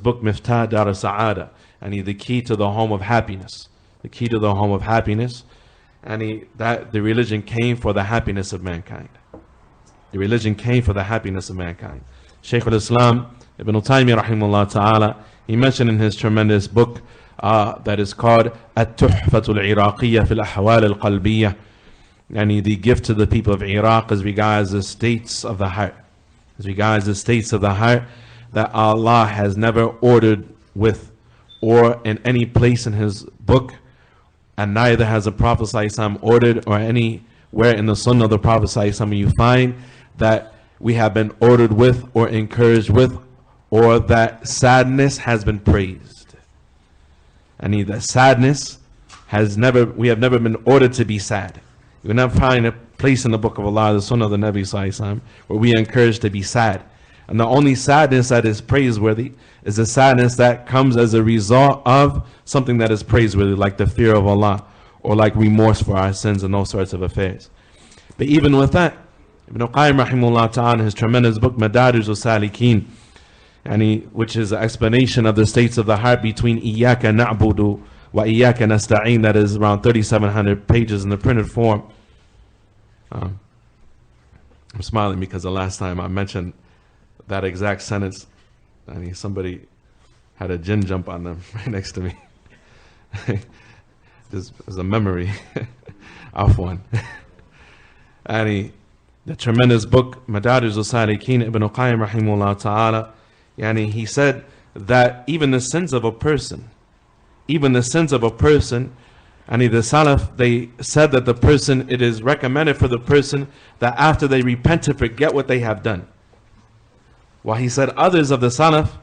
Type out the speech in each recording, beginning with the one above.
book Miftah Dar Sa'ada, and the key to the home of happiness. The key to the home of happiness, and that the religion came for the happiness of mankind. The religion came for the happiness of mankind. Shaykh al-Islam Ibn Taymiyyah rahimahullah ta'ala, he mentioned in his tremendous book that is called At-Tuhfatul Iraqiyya fil Ahwal al-Qalbiyya, and the gift to the people of Iraq as regards the states of the heart. As regards the states of the heart that Allah has never ordered with or in any place in his book, and neither has the Prophet ﷺ ordered, or anywhere in the Sunnah of the Prophet ﷺ you find that we have been ordered with or encouraged with, or that sadness has been praised. And that sadness we have never been ordered to be sad. You will not find a place in the book of Allah, the Sunnah of the Nabi ﷺ, where we are encouraged to be sad. And the only sadness that is praiseworthy is the sadness that comes as a result of something that is praiseworthy, like the fear of Allah, or like remorse for our sins and those sorts of affairs. But even with that, Ibn Qayyim rahimahullah ta'ala, in his tremendous book Madarij al-Salikin, which is an explanation of the states of the heart between Iyaka na'budu wa Iyaka nasta'een, that is around 3,700 pages in the printed form. I'm smiling because the last time I mentioned that exact sentence, somebody had a jinn jump on them right next to me. This is a memory. Afwan. The tremendous book Madarij al-Salikin, Ibn Qayyim rahimahullah ta'ala, he said that even the sins of a person, and the Salaf, they said that the person, it is recommended for the person that after they repent to forget what they have done. While he said others of the Salaf,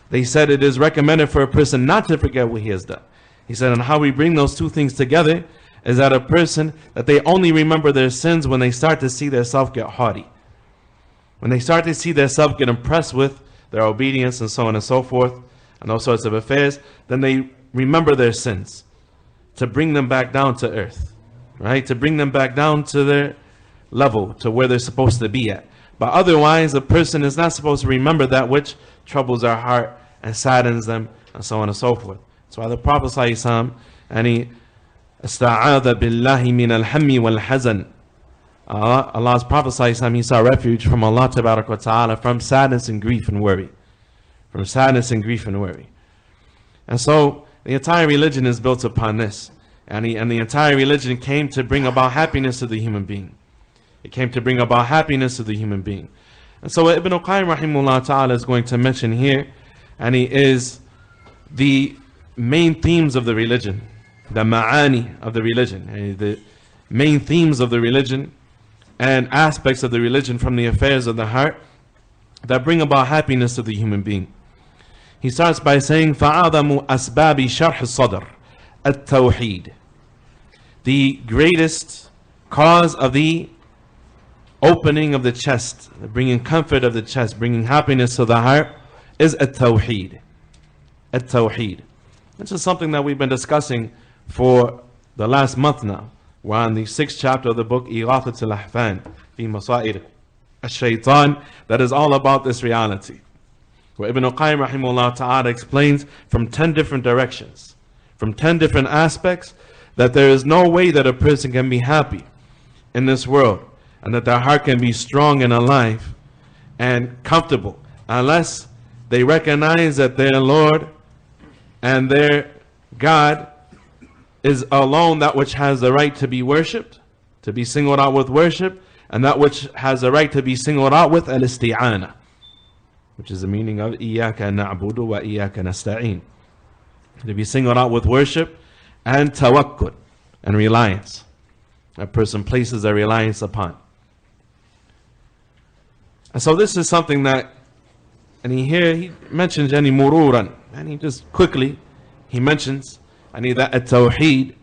they said it is recommended for a person not to forget what he has done. He said, and how we bring those two things together is that a person, that they only remember their sins when they start to see their self get haughty. When they start to see their self get impressed with their obedience and so on and so forth, and those sorts of affairs, then they remember their sins to bring them back down to earth, right? To bring them back down to their level, to where they're supposed to be at. But otherwise, a person is not supposed to remember that which troubles their heart and saddens them, and so on and so forth. That's why the Prophet ﷺ, استعاذ بالله من الهم والحزن. Allah's Prophet ﷺ, he sought refuge from Allah Tabarak wa Ta'ala from sadness and grief and worry. From sadness and grief and worry. And so the entire religion is built upon this. And the entire religion came to bring about happiness to the human being. It came to bring about happiness to the human being. And so what Ibn Qayyim rahimahullah ta'ala is going to mention here, and he is the main themes of the religion, the ma'ani of the religion, and the main themes of the religion and aspects of the religion from the affairs of the heart that bring about happiness to the human being. He starts by saying, فَعَظَمُ أَسْبَابِ شَرْحِ الصَّدْرِ التَّوْحِيد. The greatest cause of the opening of the chest, bringing comfort of the chest, bringing happiness to the heart, is at-tawheed. At-tawheed. This is something that we've been discussing for the last month now. We're on the 6th chapter of the book إغاثة الأحفان في مصائر الشيطان, that is all about this reality, where Ibn Qayyim rahimahullah ta'ala explains from 10 different directions, from 10 different aspects, that there is no way that a person can be happy in this world, and that their heart can be strong and alive and comfortable, unless they recognize that their Lord and their God is alone that which has the right to be worshipped, to be singled out with worship, and that which has the right to be singled out with al-isti'ana, which is the meaning of إِيَّاكَ نَعْبُدُ وَإِيَّاكَ نَسْتَعِينَ, to be singled out with worship and tawakkul, and reliance. A person places their reliance upon. And so this is something that, and he mentions any mururan, and he just quickly, he mentions, that at-tawheed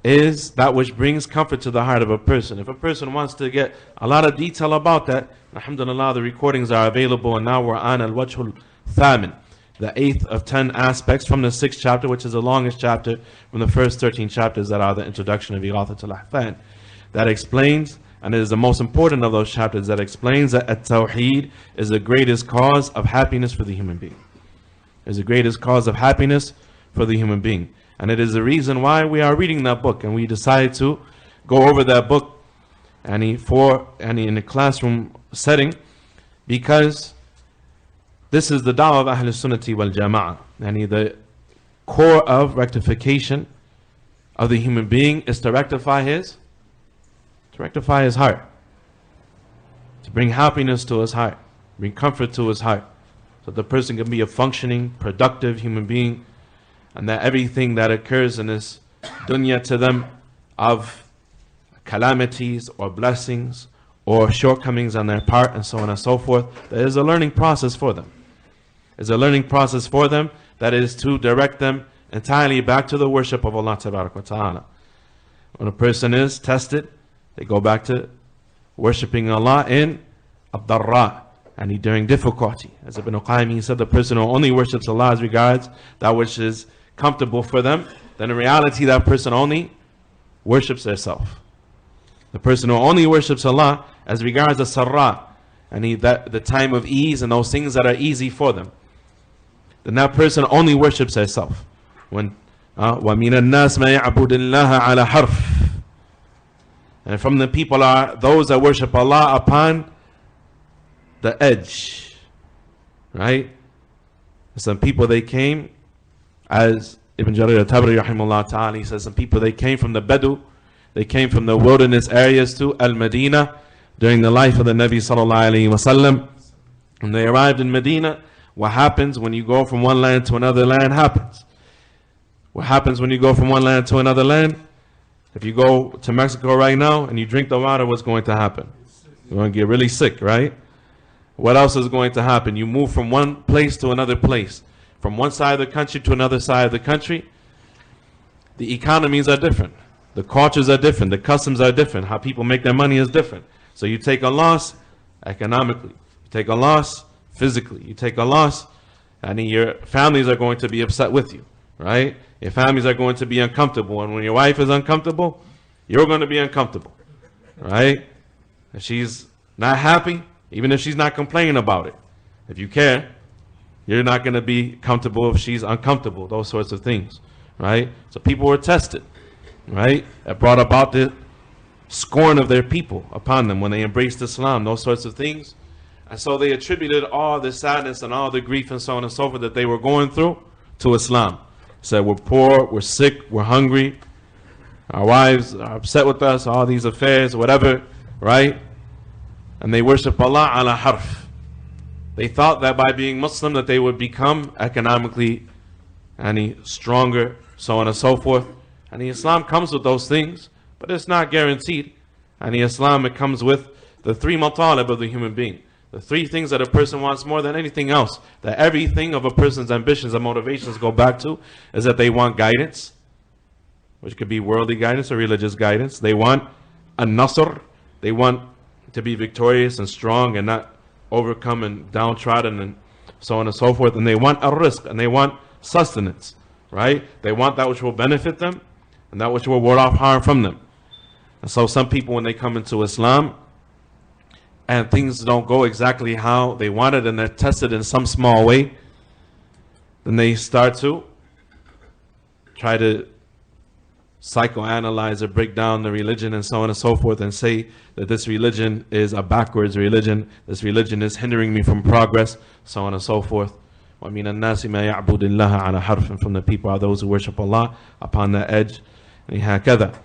is that which brings comfort to the heart of a person. If a person wants to get a lot of detail about that, alhamdulillah, the recordings are available, and now we're on al-wajhul thamin, the 8th of 10 aspects from the 6th chapter, which is the longest chapter from the first 13 chapters that are the introduction of Ighathat al-Ahfan. That explains, and it is the most important of those chapters, that explains that at-tawheed is the greatest cause of happiness for the human being. is the greatest cause of happiness for the human being. And it is the reason why we are reading that book, and we decided to go over that book in a classroom setting, because this is the da'wah of Ahl Sunnati wal Jama'ah. The core of rectification of the human being is to rectify his heart, to bring happiness to his heart, bring comfort to his heart, so the person can be a functioning, productive human being, and that everything that occurs in this dunya to them of calamities or blessings or shortcomings on their part and so on and so forth, there is a learning process for them. It's a learning process for them that is to direct them entirely back to the worship of Allah Ta'ala. When a person is tested, they go back to worshipping Allah in ad-darra, and during difficulty. As Ibn Qayyim, he said, the person who only worships Allah as regards that which is comfortable for them, then in reality that person only worships themselves. The person who only worships Allah as regards the sarra, and the time of ease and those things that are easy for them, then that person only worships herself. When وَمِنَ النَّاسِ مَا يَعْبُدِ اللَّهَ عَلَى حَرْفٍ, and from the people are those that worship Allah upon the edge, right? Some people, they came, as Ibn Jarir al-Tabari rahimahullah ta'ala, he says, some people, they came from the Bedu, they came from the wilderness areas to Al-Madinah during the life of the Nabi sallallahu alayhi wa sallam. When they arrived in Medina, what happens when you go from one land to another land happens. What happens when you go from one land to another land? If you go to Mexico right now and you drink the water, what's going to happen? You're going to get really sick, right? What else is going to happen? You move from one place to another place, from one side of the country to another side of the country. The economies are different. The cultures are different. The customs are different. How people make their money is different. So you take a loss economically. You take a loss physically. You take a loss, and your families are going to be upset with you, right? Your families are going to be uncomfortable. And when your wife is uncomfortable, you're going to be uncomfortable, right? If she's not happy, even if she's not complaining about it, if you care, you're not going to be comfortable if she's uncomfortable, those sorts of things, right? So people were tested, right? That brought about the scorn of their people upon them when they embraced Islam, those sorts of things. And so they attributed all the sadness and all the grief and so on and so forth that they were going through to Islam. Said, we're poor, we're sick, we're hungry, our wives are upset with us, all these affairs, whatever, right? And they worship Allah ala harf. They thought that by being Muslim that they would become economically stronger, so on and so forth. And Islam comes with those things, but it's not guaranteed. And Islam, it comes with the three matalib of the human being. The three things that a person wants more than anything else, that everything of a person's ambitions and motivations go back to, is that they want guidance, which could be worldly guidance or religious guidance. They want a nasr. They want to be victorious and strong and not overcome and downtrodden and so on and so forth. And they want a rizq, and they want sustenance, right? They want that which will benefit them and that which will ward off harm from them. And so some people, when they come into Islam and things don't go exactly how they wanted and they're tested in some small way, then they start to try to psychoanalyze or break down the religion and so on and so forth, and say that this religion is a backwards religion, this religion is hindering me from progress, so on and so forth. وَمِنَ النَّاسِ مَا يَعْبُدِ اللَّهَ عَلَى حَرْفٍ, and from the people are those who worship Allah upon the edge. And هكذا.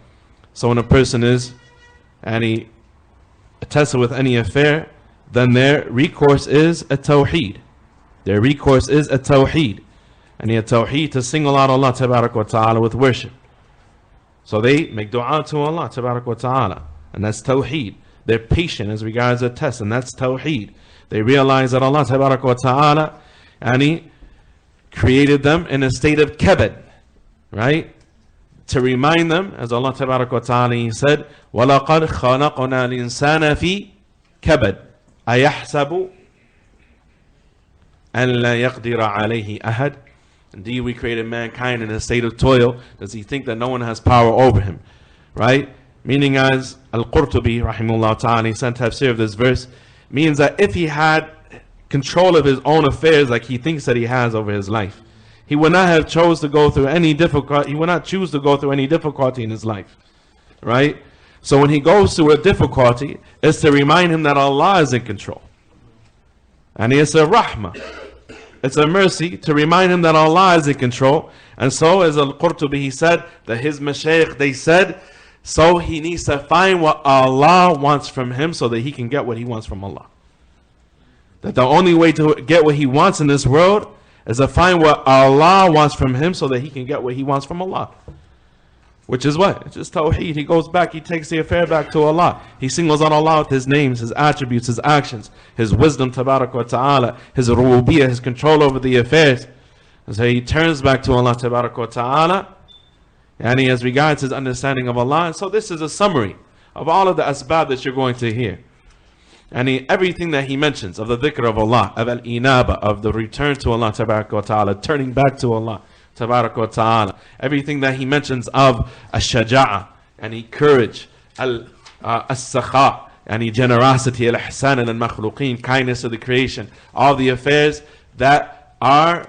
So when a person is tested with any affair, then their recourse is a tawheed. Their recourse is a tawheed. And a tawheed, to single out Allah tabarak wa ta'ala with worship. So they make dua to Allah tabarak wa ta'ala, and that's tawheed. They're patient as regards the test, and that's tawheed. They realize that Allah tabarak wa ta'ala created them in a state of kabad, right? To remind them, as Allah tabarak wa ta'ala said, وَلَقَدْ خَلَقْنَا الْإِنسَانَ فِي كَبَدٍ أَيَحْسَبُ أَنْ لَا يَقْدِرَ عَلَيْهِ أَحَدٍ. Indeed, we created mankind in a state of toil. Does he think that no one has power over him? Right? Meaning, as Al-Qurtubi rahimahullah ta'ala sent tafsir of this verse, means that if he had control of his own affairs like he thinks that he has over his life. He would not have chose to go through any difficulty. He would not choose to go through any difficulty in his life, right? So when he goes through a difficulty, it's to remind him that Allah is in control. And it's a rahmah. It's a mercy to remind him that Allah is in control. And so, as Al-Qurtubi, he said that his mashaykh, they said, so he needs to find what Allah wants from him so that he can get what he wants from Allah. That the only way to get what he wants in this world is to find what Allah wants from him so that he can get what he wants from Allah. Which is what? It's just tawheed. He goes back, he takes the affair back to Allah. He singles out Allah with his names, his attributes, his actions, his wisdom, tabarak wa ta'ala, his rububiyyah, his control over the affairs. And so he turns back to Allah tabarak wa ta'ala, and he as regards his understanding of Allah. And so this is a summary of all of the asbab that you're going to hear. And everything that he mentions of the dhikr of Allah, of al-inaba, of the return to Allah tabarak wa ta'ala, turning back to Allah tabarak wa ta'ala, everything that he mentions of ash-shaja'a, and courage, as-sakha, and generosity, al-ihsan and al-makhluqeen, kindness of the creation, all the affairs that are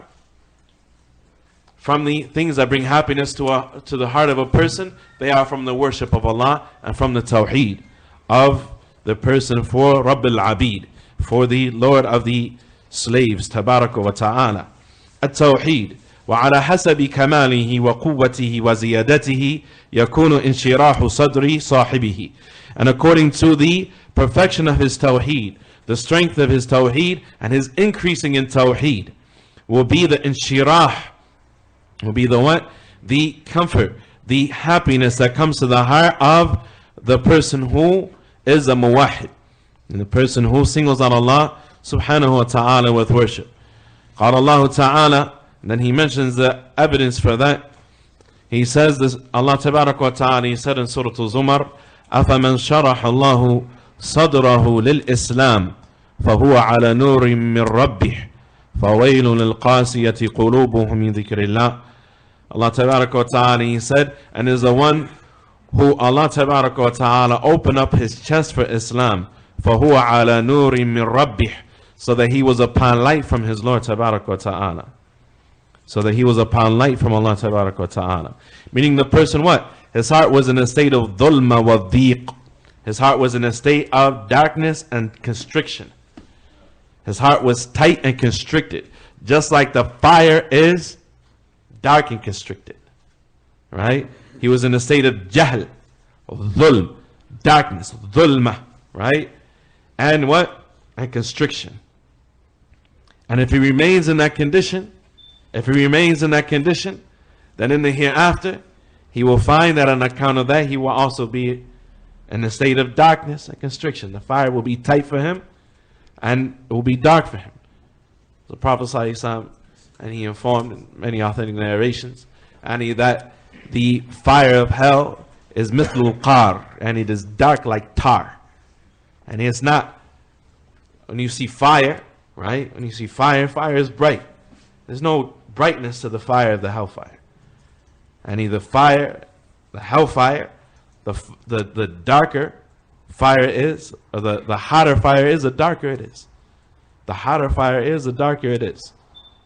from the things that bring happiness to the heart of a person, they are from the worship of Allah and from the tawheed of the person for Rabb al-Abid, for the Lord of the slaves, tabarak wa ta'ala. At-tawheed. وعلى حسب كماله وقوته وزيادته يكون انشراح صدر صاحبه. And according to the perfection of his tawheed, the strength of his tawheed, and his increasing in tawheed, will be the inshirah, will be the what? The comfort, the happiness that comes to the heart of the person who is a muwahid, and the person who singles out Allah subhanahu wa ta'ala with worship. قال الله تعالى, and then he mentions the evidence for that. He says this, Allah tabarak wa ta'ala, he said in Surah Al-Zumar, أَفَمَنْ شَرَحَ اللَّهُ صَدْرَهُ لِلْإِسْلَامِ فَهُوَ عَلَى نُورٍ مِّن رَبِّهِ فَوَيْلٌ لِلْقَاسِيَةِ قُلُوبُهُمْ مِنْ ذِكْرِ اللَّهِ. Allah tabarak wa ta'ala, he said, and is the one who Allah tabarak wa ta'ala opened up his chest for Islam, فَهُوَ عَلَى نُورٍ مِّن رَبِّهِ, so that he was upon light from his Lord tabarak wa ta'ala. So that he was upon light from Allah tabarak wa ta'ala. Meaning the person what? His heart was in a state of dhulma wa dhiq. His heart was in a state of darkness and constriction. His heart was tight and constricted. Just like the fire is dark and constricted. Right? He was in a state of jahl, of dhulm, darkness, dhulma. Right? And what? And constriction. And if he remains in that condition, then in the hereafter, he will find that on account of that, he will also be in a state of darkness and constriction. The fire will be tight for him, and it will be dark for him. The Prophet ﷺ, and he informed in many authentic narrations, and that the fire of hell is mithlul qar, and it is dark like tar. And it's not, when you see fire, right? When you see fire, fire is bright. There's no brightness to the fire of the hellfire. And the fire, the hellfire, the darker fire is, or the hotter fire is, the darker it is. The hotter fire is, the darker it is.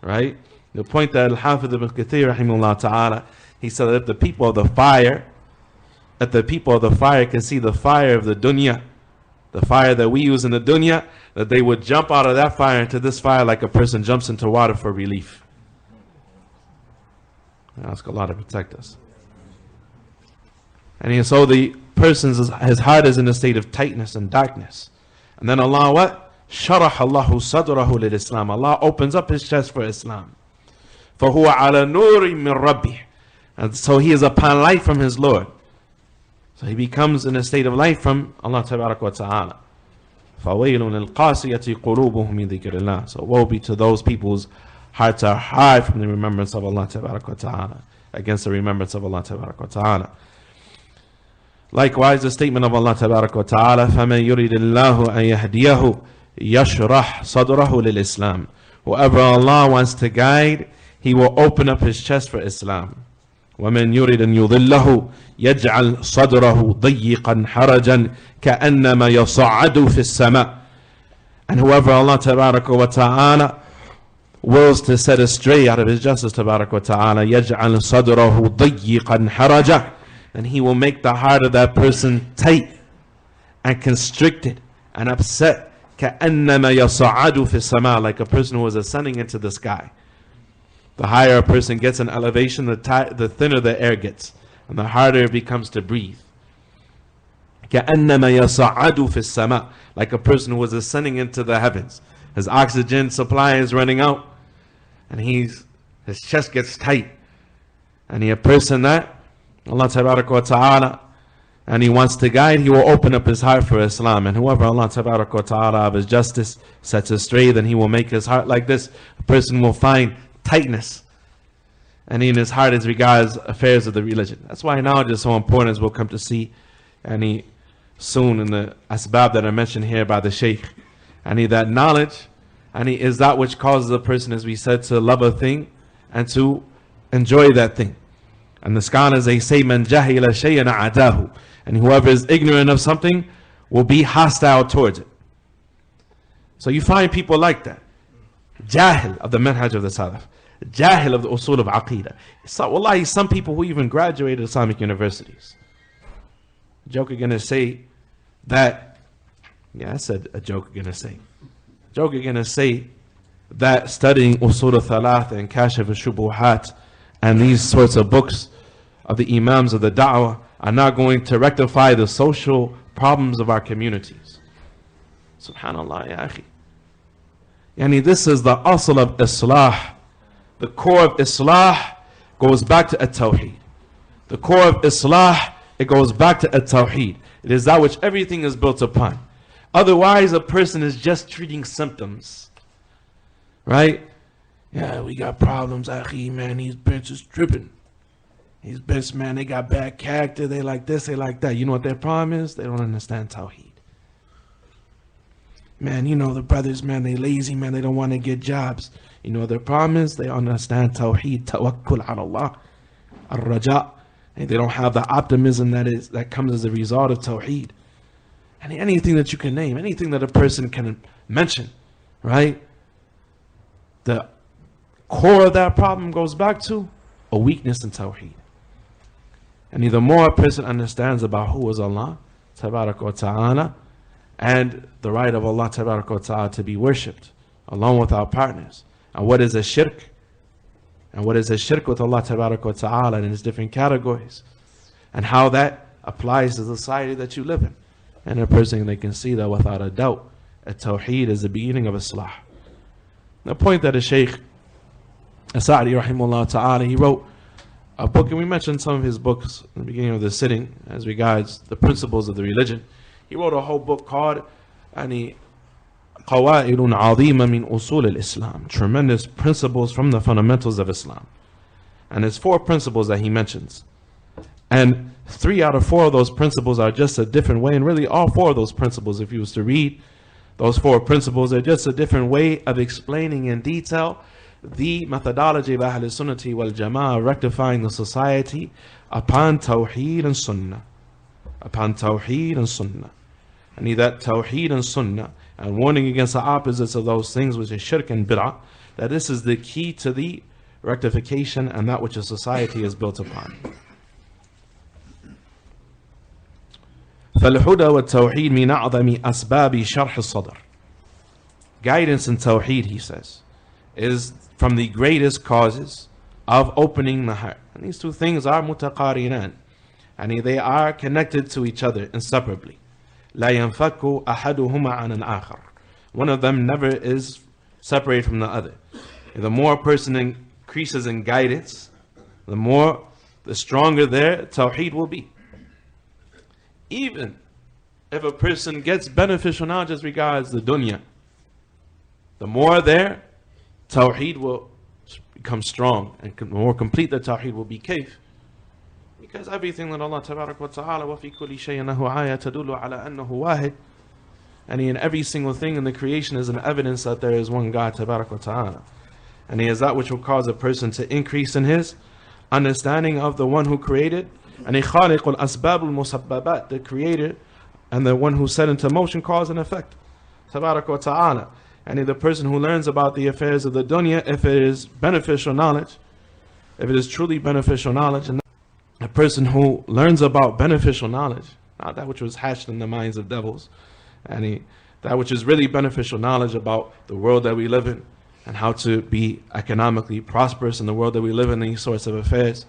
Right? The point that Al-Hafidh ibn Kathir rahimahullah ta'ala, he said that if the people of the fire can see the fire of the dunya, the fire that we use in the dunya, that they would jump out of that fire into this fire like a person jumps into water for relief. I ask Allah to protect us. And so the person's, his heart is in a state of tightness and darkness. And then Allah what? شَرَحَ اللَّهُ صَدْرَهُ لِلْإِسْلَامِ. Allah opens up his chest for Islam. فَهُوَ عَلَى نُورٍ مِّن رَبِّهِ. And so he is upon light from his Lord. So he becomes in a state of light from Allah tabarak wa ta'ala. فَوَيْلٌ لِلْقَاسِيَةِ قُلُوبُهُمْ مِنْ ذِكْرِ اللَّهِ. So woe be to those people's hearts are hard from the remembrance of Allah tabarak wa ta'ala, against the remembrance of Allah tabarak wa ta'ala. Likewise, the statement of Allah tabarak wa ta'ala, فَمَنْ يُرِدِ اللَّهُ أَنْ يَهْدِيَهُ يَشْرَحْ صَدْرَهُ لِلْإِسْلَامِ. Whoever Allah wants to guide, He will open up his chest for Islam. وَمَنْ يُرِدْ أَنْ يُضِلَّهُ يَجْعَلْ صَدْرَهُ ضَيِّقًا حَرَجًا كَأَنَّمَا يَصَعَّدُ فِي السَّمَاءِ. And whoever Allah tabaraka wa ta'ala wills to set astray out of His justice tabaraka wa ta'ala, يَجْعَلْ صَدْرَهُ ضَيِّقًا حَرَجًا, and He will make the heart of that person tight and constricted and upset, كَأَنَّمَا يَصَعَّدُ فِي السَّمَاءِ, like a person who is ascending into the sky. The higher a person gets in elevation, the thinner the air gets, and the harder it becomes to breathe. كَأَنَّمَا يَصَعَّدُ فِي السَّمَاءِ, like a person who is ascending into the heavens. His oxygen supply is running out, and his chest gets tight. And a person that Allah tabaraka wa ta'ala, and He wants to guide, He will open up his heart for Islam. And whoever Allah tabaraka wa ta'ala of His justice sets astray, then He will make his heart like this. A person will find tightness, and in his heart as regards affairs of the religion. That's why knowledge is so important, as we'll come to see soon in the asbab that are mentioned here by the sheikh. That knowledge is that which causes a person, as we said, to love a thing and to enjoy that thing. And the scholars, they say, man jahila shay'an a'adahu, and whoever is ignorant of something will be hostile towards it. So you find people like that, jahil of the manhaj of the Salaf, jahil of the usul of Aqidah. So wallahi, some people who even graduated Islamic universities. Joke are gonna say that, yeah, I said a joke are gonna say. Joke are gonna say that studying usul al-thalath and kashf al-shubuhat and these sorts of books of the imams of the da'wah are not going to rectify the social problems of our communities. Subhanallah, ya akhi. This is the asl of islah. The core of islah goes back to at-tawheed. The core of islah, it goes back to at-tawheed. It is that which everything is built upon. Otherwise, a person is just treating symptoms. Right? Yeah, we got problems, akhi, man. These bench is tripping. These bench, man, they got bad character. They like this, they like that. You know what their problem is? They don't understand tawheed. Man, the brothers, man, they lazy, man. They don't want to get jobs. You know what their problem is? They understand tawheed, tawakkul ala Allah, ar-raja. And they don't have the optimism that comes as a result of tawheed. And anything that you can name, anything that a person can mention, right? The core of that problem goes back to a weakness in tawheed. And the more a person understands about who is Allah tabaraka wa ta'ala, and the right of Allah tabaraka wa ta'ala to be worshipped along with our partners, and what is a shirk, and what is a shirk with Allah tabaraka wa ta'ala in its different categories, and how that applies to the society that you live in. And a person, they can see that without a doubt, at-tawheed is the beginning of Islah. The point that the Shaykh As-Sa'di rahimahullah ta'ala, he wrote a book, and we mentioned some of his books in the beginning of the sitting as regards the principles of the religion. He wrote a whole book called قواعد عظيمة من أصول الإسلام, tremendous principles from the fundamentals of Islam. And there's 4 principles that he mentions. And 3 out of 4 of those principles are just a different way, and really all 4 of those principles, if you was to read those 4 principles, are just a different way of explaining in detail the methodology of Ahl Sunnati wal Jama'ah, rectifying the society upon tawheed and sunnah. Upon tawheed and sunnah. And that tawheed and sunnah, and warning against the opposites of those things, which is shirk and bid'ah, that this is the key to the rectification and that which a society is built upon. فالهدى والتوحيد من أعظم أسباب شرح الصدر. Guidance in tawheed, he says, is from the greatest causes of opening the heart. And these 2 things are mutaqarinan, and they are connected to each other inseparably. لا ينفك أحدهما عن الآخر. One of them never is separated from the other. The more a person increases in guidance, the stronger their tawheed will be. Even if a person gets beneficial knowledge as regards the dunya, the more their tawheed will become strong, and the more complete the tawheed will be. Kayf? Because everything that Allah tabarak wa ta'ala وَفِي كُلِّ شَيْءٍ لَهُ آيَةٌ تَدُلُّ عَلَى أَنَّهُ وَاحِدٌ, and in every single thing in the creation is an evidence that there is one God tabarak wa ta'ala. And he is that which will cause a person to increase in his understanding of the one who created, and a khaliq al-asbab al-musabbabat, the creator and the one who set into motion cause and effect. tabarak wa ta'ala. And the person who learns about the affairs of the dunya, if it is beneficial knowledge, if it is truly beneficial knowledge, and a person who learns about beneficial knowledge, not that which was hatched in the minds of devils, and that which is really beneficial knowledge about the world that we live in, and how to be economically prosperous in the world that we live in, these sorts of affairs.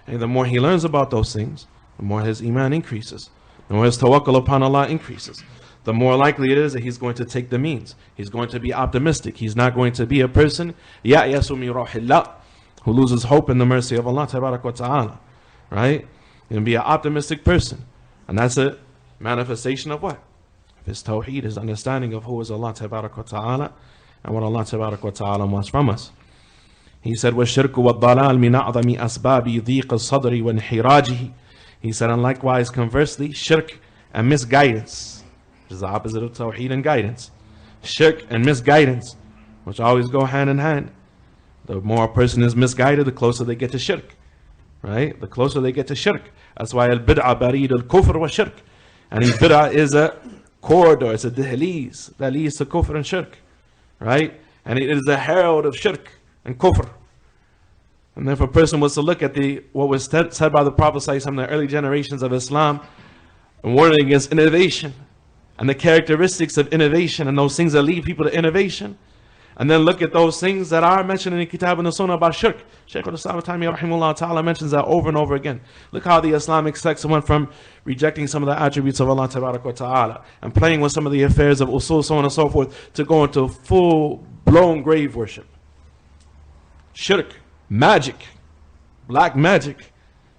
And the more he learns about those things, the more his iman increases, the more his tawakkul upon Allah increases, the more likely it is that he's going to take the means. He's going to be optimistic. He's not going to be a person ya'yasu min rawhillah, who loses hope in the mercy of Allah tabarak wa ta'ala. Right? He's going to be an optimistic person. And that's a manifestation of what? Of his tawheed, his understanding of who is Allah tabarak wa ta'ala and what Allah tabarak wa ta'ala wants from us. He said, وَالشِّرْكُ وَالضَّلَالِ مِنْ أَعْظَمِ أَسْبَابِ ضِيقِ الصَّدْرِ وَانْحِرَاجِهِ. He said, and likewise, conversely, shirk and misguidance, which is the opposite of tawheed and guidance. Shirk and misguidance, which always go hand in hand. The more a person is misguided, the closer they get to shirk. Right? The closer they get to shirk. That's why al-bid'ah barid al-kufr wa shirk. And bid'ah is a corridor, it's a dihleez that leads to kufr and shirk. Right? And it is a herald of shirk and kufr. And if a person was to look at what was said by the Prophet ﷺ in the early generations of Islam, and warning against innovation, and the characteristics of innovation, and those things that lead people to innovation, and then look at those things that are mentioned in the Kitab and the Sunnah about shirk. Shaykh al-Islam rahimahullah ta'ala mentions that over and over again. Look how the Islamic sects went from rejecting some of the attributes of Allah tabarak wa ta'ala and playing with some of the affairs of usul, so on and so forth, to go into full-blown grave worship. Shirk, magic, black magic,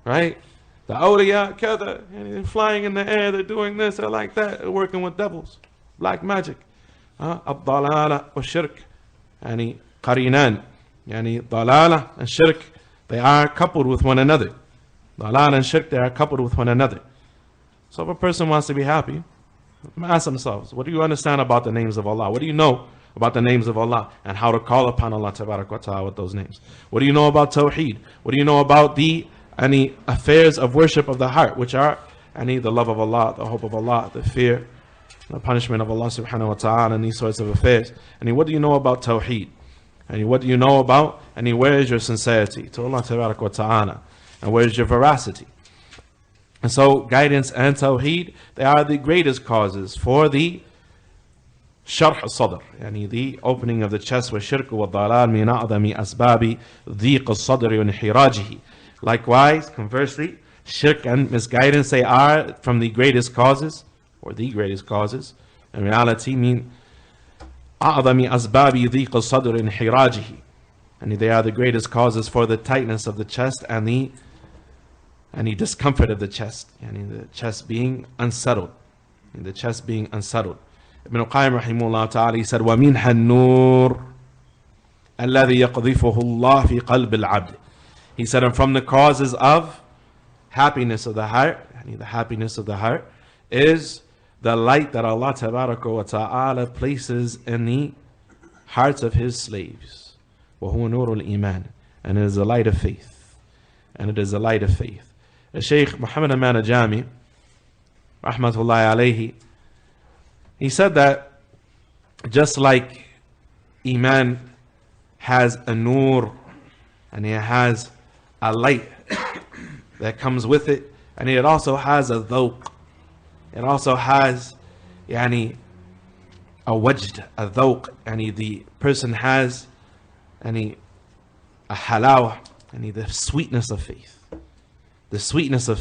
right? The awliya, kada, and they're flying in the air, they're doing this, they're like that, they're working with devils. Black magic. Ad-dalala wa shirk. Yani qarinan. Yani dalala and shirk, they are coupled with one another. Dalala and shirk, they are coupled with one another. So if a person wants to be happy, ask themselves, what do you understand about the names of Allah? What do you know about the names of Allah and how to call upon Allah tabarak wa ta'ala with those names? What do you know about tawheed? What do you know about the affairs of worship of the heart, which are the love of Allah, the hope of Allah, the fear, the punishment of Allah subhanahu wa ta'ala, and these sorts of affairs? What do you know about tawheed? What do you know about, where is your sincerity to Allah tabarak wa ta'ala? And where is your veracity? And so guidance and tawheed, they are the greatest causes for the sharh al-sadr, the opening of the chest, with shirk wa dalal min a'zami asbabi dhiq al-sadr wa inhirajihi. Likewise, conversely, shirk and misguidance, they are from the greatest causes, or the greatest causes. In reality, mean a'zami asbabi dhiq al-sadr wa inhirajihi. They are the greatest causes for the tightness of the chest and the discomfort of the chest, the chest being unsettled. The chest being unsettled. Ibn Qayyim rahimahullah ta'ala, he said, وَمِنْهَا النُّورِ الَّذِي يَقْذِفُهُ اللَّهُ فِي قَلْبِ الْعَبْدِ. He said, and from the causes of happiness of the heart, the happiness of the heart, is the light that Allah tabaraka wa ta'ala places in the hearts of His slaves. وَهُوَ نُورُ الْإِيمَانِ. And it is the light of faith. And it is the light of faith. Shaykh Muhammad Aman Ajami, rahmatullahi alayhi, he said that just like Iman has a nur, and it has a light that comes with it, and it also has a dhawq, it also has a wajd, a dhawq, the person has a halawa, the sweetness of faith. The sweetness of